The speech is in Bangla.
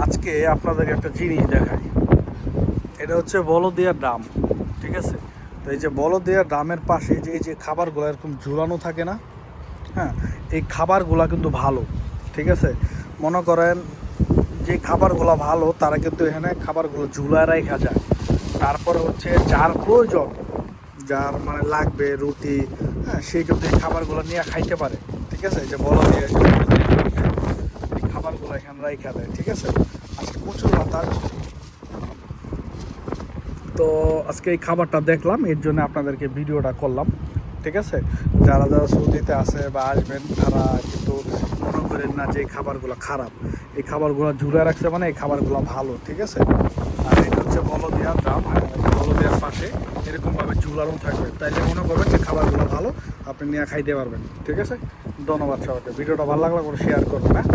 আজকে আপনাদেরকে একটা জিনিস দেখাই। এটা হচ্ছে বলদিয়ার ড্রাম, ঠিক আছে? তো এই যে বলদিয়ার ড্রামের পাশে যে এই যে খাবারগুলো এরকম ঝুলানো থাকে না, হ্যাঁ, এই খাবারগুলা কিন্তু ভালো, ঠিক আছে? মনে করেন যে খাবারগুলো ভালো তারা কিন্তু এখানে খাবারগুলো ঝুলায় রাখা যায়। তারপরে হচ্ছে যার প্রয়োজন, যার মানে লাগবে রুটি, হ্যাঁ, সেই কিন্তু এই খাবারগুলো নিয়ে খাইতে পারে, ঠিক আছে? এই যে বলদিয়া এই খাবারগুলো এখানে রাখা দেয়, ঠিক আছে? আজকে প্রচুর বাতাস, তো আজকে এই খাবারটা দেখলাম, এর জন্য আপনাদেরকে ভিডিওটা করলাম, ঠিক আছে? যারা যারা সৌদিতে আছে বা আসবেন তারা কিন্তু মনে করেন না যে এই খাবারগুলো খারাপ। এই খাবারগুলো ঝুলে রাখছে মানে এই খাবারগুলো ভালো, ঠিক আছে? আর এটা হচ্ছে বলদিয়ার দাম, বলদিয়ার পাশে এরকমভাবে ঝুলানো থাকবে, তাইলে মনে করবেন যে খাবারগুলো ভালো, আপনি নিয়ে খাইতে পারবেন, ঠিক আছে? ধন্যবাদ সবাইকে। ভিডিওটা ভালো লাগলে করে শেয়ার করবেন, হ্যাঁ।